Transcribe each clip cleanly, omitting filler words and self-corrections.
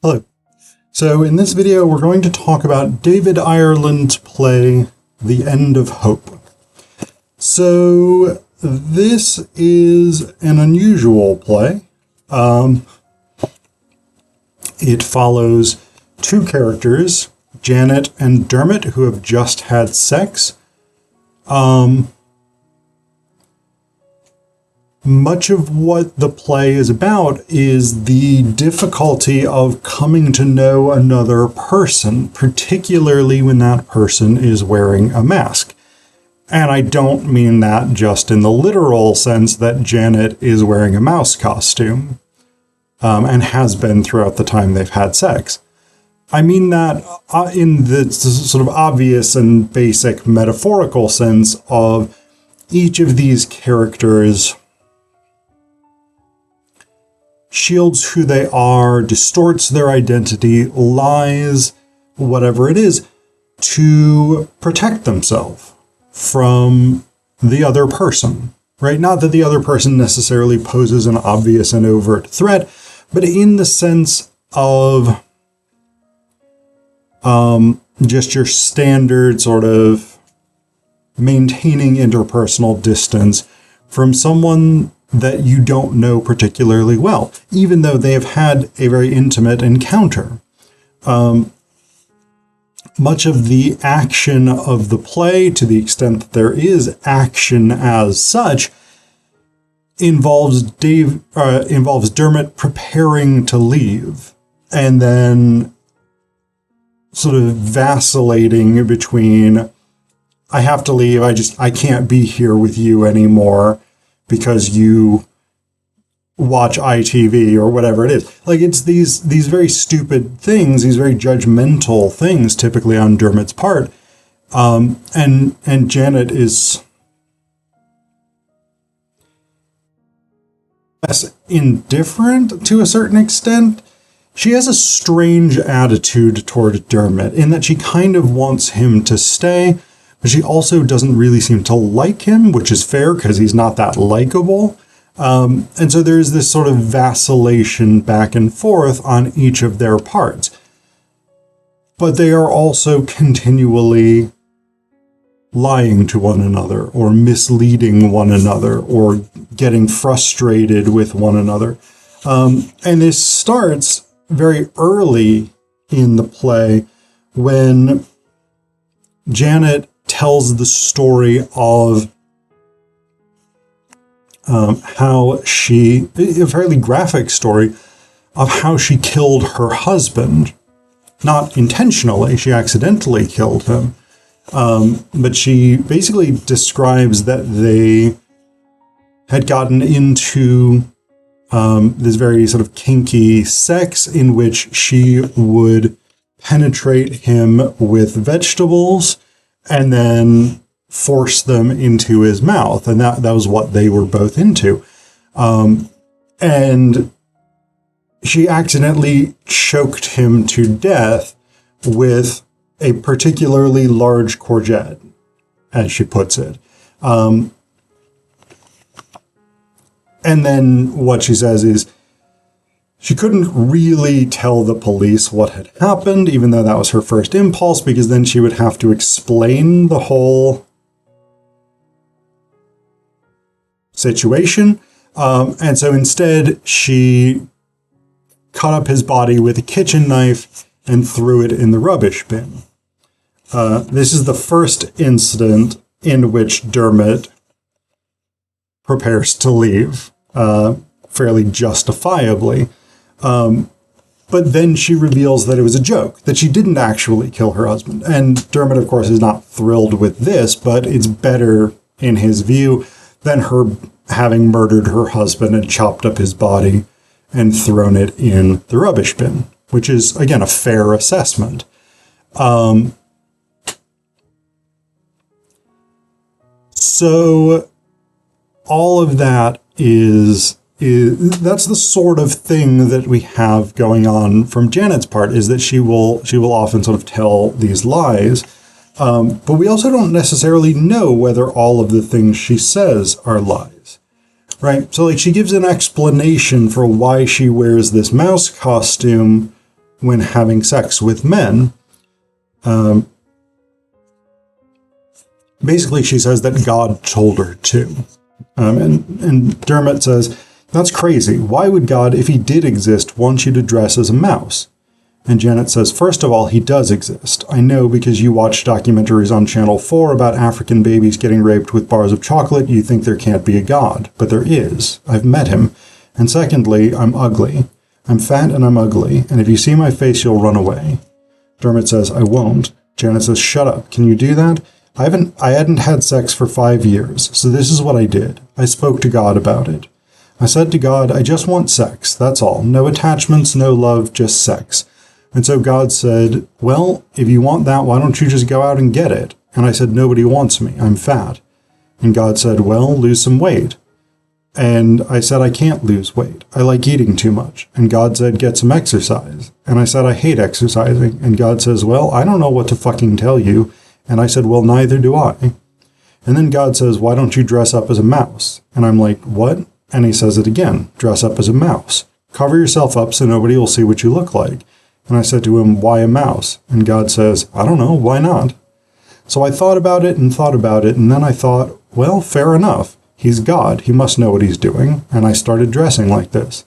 Hello. So in this video, we're going to talk about David Ireland's play, The End of Hope. So this is an unusual play. It follows two characters, Janet and Dermot, who have just had sex. Much of what the play is about is the difficulty of coming to know another person, particularly when that person is wearing a mask. And I don't mean that just in the literal sense that Janet is wearing a mouse costume, and has been throughout the time they've had sex. I mean that in the sort of obvious and basic metaphorical sense of each of these characters shields who they are, distorts their identity, lies, whatever it is, to protect themselves from the other person, right? Not that the other person necessarily poses an obvious and overt threat, but in the sense of just your standard sort of maintaining interpersonal distance from someone that you don't know particularly well, even though they have had a very intimate encounter. Much of the action of the play, to the extent that there is action as such, involves Dermot preparing to leave, and then sort of vacillating between, I have to leave, I can't be here with you anymore, because you watch ITV or whatever it is. Like, it's these very stupid things, these very judgmental things, typically on Dermot's part. And Janet is less indifferent to a certain extent. She has a strange attitude toward Dermot in that she kind of wants him to stay, but she also doesn't really seem to like him, which is fair because he's not that likable. And so there's this sort of vacillation back and forth on each of their parts. But they are also continually lying to one another, or misleading one another, or getting frustrated with one another. And this starts very early in the play when Janet tells the story of a fairly graphic story of how she killed her husband. Not intentionally, she accidentally killed him. But she basically describes that they had gotten into this very sort of kinky sex in which she would penetrate him with vegetables and then force them into his mouth. And that was what they were both into. And she accidentally choked him to death with a particularly large courgette, as she puts it. And then what she says is, she couldn't really tell the police what had happened, even though that was her first impulse, because then she would have to explain the whole situation. And so instead, she cut up his body with a kitchen knife and threw it in the rubbish bin. This is the first incident in which Dermot prepares to leave, fairly justifiably. But then she reveals that it was a joke, that she didn't actually kill her husband. And Dermot, of course, is not thrilled with this, but it's better, in his view, than her having murdered her husband and chopped up his body and thrown it in the rubbish bin, which is, again, a fair assessment. So all of that is that's the sort of thing that we have going on from Janet's part, is that she will often sort of tell these lies, but we also don't necessarily know whether all of the things she says are lies, right? So like, she gives an explanation for why she wears this mouse costume when having sex with men. Basically, she says that God told her to. And Dermot says, that's crazy. Why would God, if he did exist, want you to dress as a mouse? And Janet says, first of all, he does exist. I know because you watch documentaries on Channel 4 about African babies getting raped with bars of chocolate, you think there can't be a God. But there is. I've met him. And secondly, I'm ugly. I'm fat and I'm ugly. And if you see my face, you'll run away. Dermot says, I won't. Janet says, shut up. Can you do that? I hadn't had sex for 5 years, so this is what I did. I spoke to God about it. I said to God, I just want sex, that's all. No attachments, no love, just sex. And so God said, well, if you want that, why don't you just go out and get it? And I said, nobody wants me, I'm fat. And God said, well, lose some weight. And I said, I can't lose weight. I like eating too much. And God said, get some exercise. And I said, I hate exercising. And God says, well, I don't know what to fucking tell you. And I said, well, neither do I. And then God says, why don't you dress up as a mouse? And I'm like, what? And he says it again, dress up as a mouse. Cover yourself up so nobody will see what you look like. And I said to him, why a mouse? And God says, I don't know, why not? So I thought about it, and then I thought, well, fair enough. He's God, he must know what he's doing. And I started dressing like this.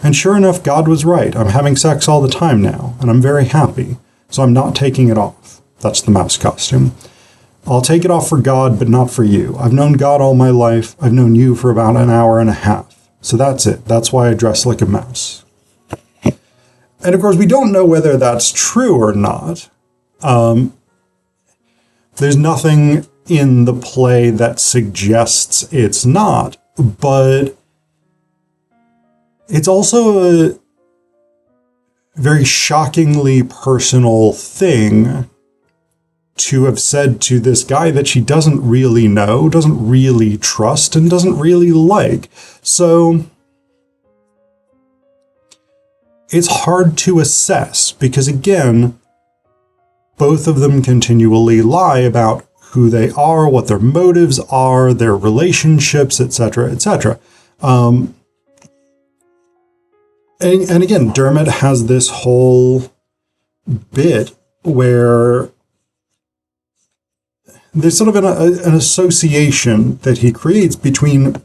And sure enough, God was right. I'm having sex all the time now, and I'm very happy. So I'm not taking it off. That's the mouse costume. I'll take it off for God, but not for you. I've known God all my life. I've known you for about an hour and a half. So that's it. That's why I dress like a mouse. And of course, we don't know whether that's true or not. There's nothing in the play that suggests it's not, but it's also a very shockingly personal thing to have said to this guy that she doesn't really know, doesn't really trust, and doesn't really like. So it's hard to assess because, again, both of them continually lie about who they are, what their motives are, their relationships, etc., etc. And again, Dermot has this whole bit where there's sort of an association that he creates between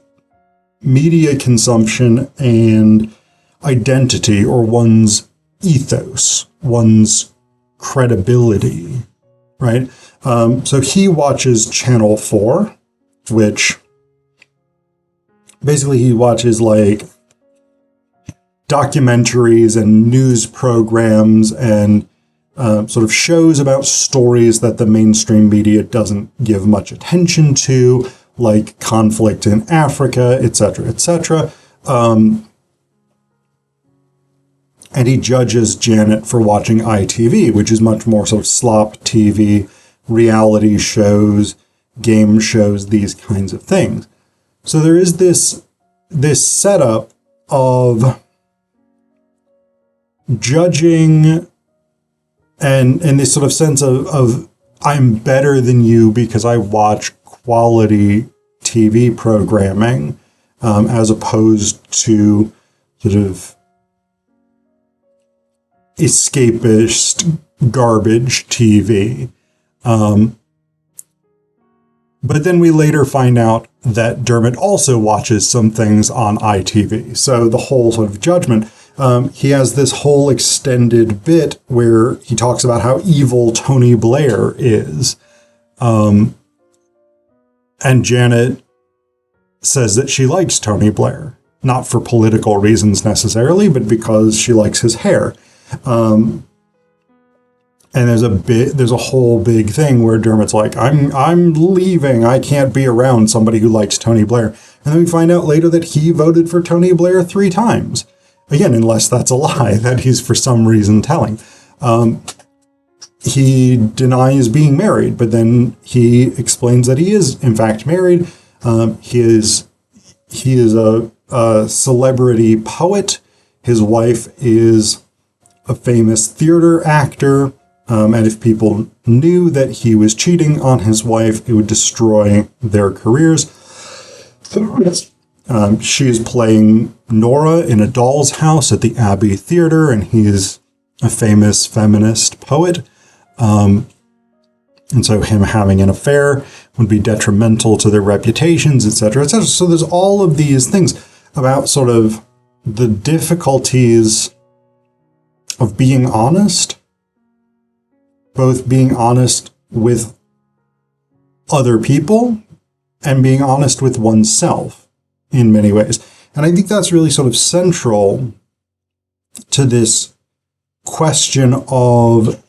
media consumption and identity, or one's ethos, one's credibility, right? So he watches Channel 4, which basically he watches like documentaries and news programs and sort of shows about stories that the mainstream media doesn't give much attention to, like conflict in Africa, etc., etc. And he judges Janet for watching ITV, which is much more sort of slop TV, reality shows, game shows, these kinds of things. So there is this setup of judging and this sort of sense of I'm better than you because I watch quality TV programming, as opposed to sort of escapist garbage TV. But then we later find out that Dermot also watches some things on ITV. So the whole sort of judgment, he has this whole extended bit where he talks about how evil Tony Blair is. And Janet says that she likes Tony Blair, not for political reasons necessarily, but because she likes his hair. And there's a whole big thing where Dermot's like, I'm leaving. I can't be around somebody who likes Tony Blair. And then we find out later that he voted for Tony Blair 3 times. Again, unless that's a lie that he's for some reason telling. He denies being married, but then he explains that he is in fact married. He is a celebrity poet. His wife is a famous theater actor. And if people knew that he was cheating on his wife, it would destroy their careers. She is playing Nora in A Doll's House at the Abbey Theater, and he is a famous feminist poet. And so him having an affair would be detrimental to their reputations, etc., etc. So there's all of these things about sort of the difficulties of being honest, both being honest with other people and being honest with oneself in many ways. And I think that's really sort of central to this question of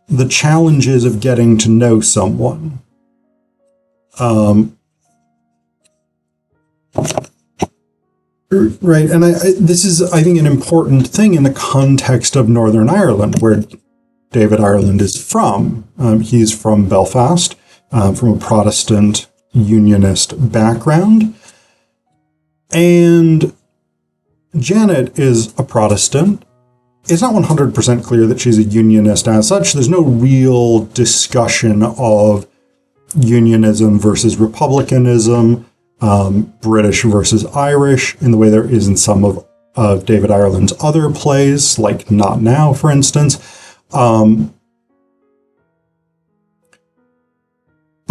the challenges of getting to know someone. Right, and this is, I think, an important thing in the context of Northern Ireland, where David Ireland is from. He's from Belfast, from a Protestant unionist background. And Janet is a Protestant. It's not 100% clear that she's a unionist as such. There's no real discussion of unionism versus republicanism, British versus Irish, in the way there is in some of David Ireland's other plays, like Not Now, for instance. But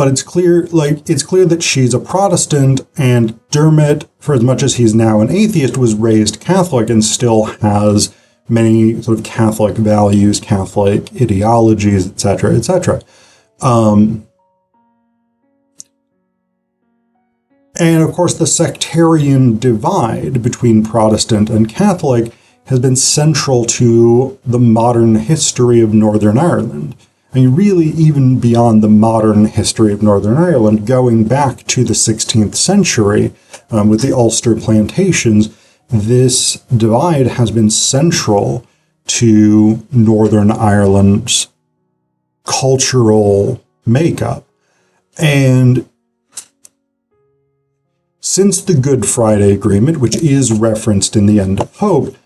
it's clear that she's a Protestant, and Dermot, for as much as he's now an atheist, was raised Catholic and still has many sort of Catholic values, Catholic ideologies, etc., etc. And of course, the sectarian divide between Protestant and Catholic has been central to the modern history of Northern Ireland. I mean, really, even beyond the modern history of Northern Ireland, going back to the 16th century with the Ulster plantations, this divide has been central to Northern Ireland's cultural makeup. And since the Good Friday Agreement, which is referenced in The End of Hope,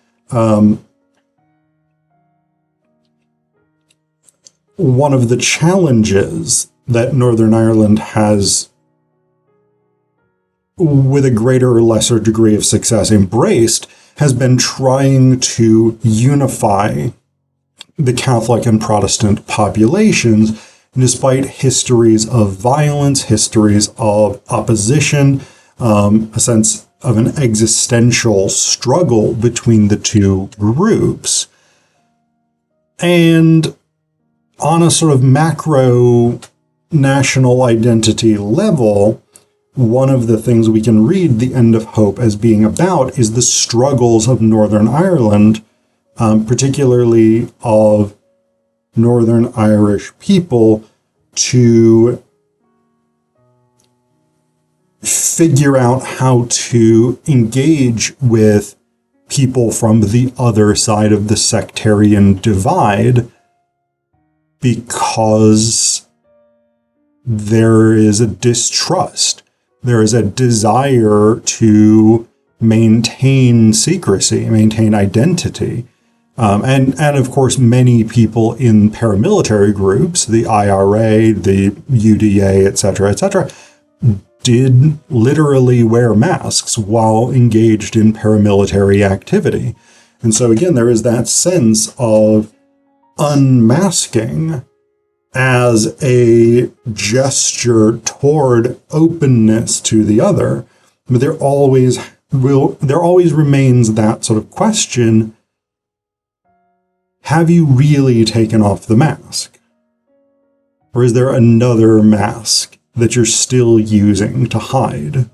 one of the challenges that Northern Ireland has, with a greater or lesser degree of success, embraced, has been trying to unify the Catholic and Protestant populations, despite histories of violence, histories of opposition, a sense of an existential struggle between the two groups. And on a sort of macro national identity level, one of the things we can read The End of Hope as being about is the struggles of Northern Ireland, particularly of Northern Irish people, to figure out how to engage with people from the other side of the sectarian divide, because there is a distrust. There is a desire to maintain secrecy, maintain identity. And of course, many people in paramilitary groups, the IRA, the UDA, etc., did literally wear masks while engaged in paramilitary activity. And so again, there is that sense of unmasking as a gesture toward openness to the other. But there always remains that sort of question: have you really taken off the mask? Or is there another mask that you're still using to hide?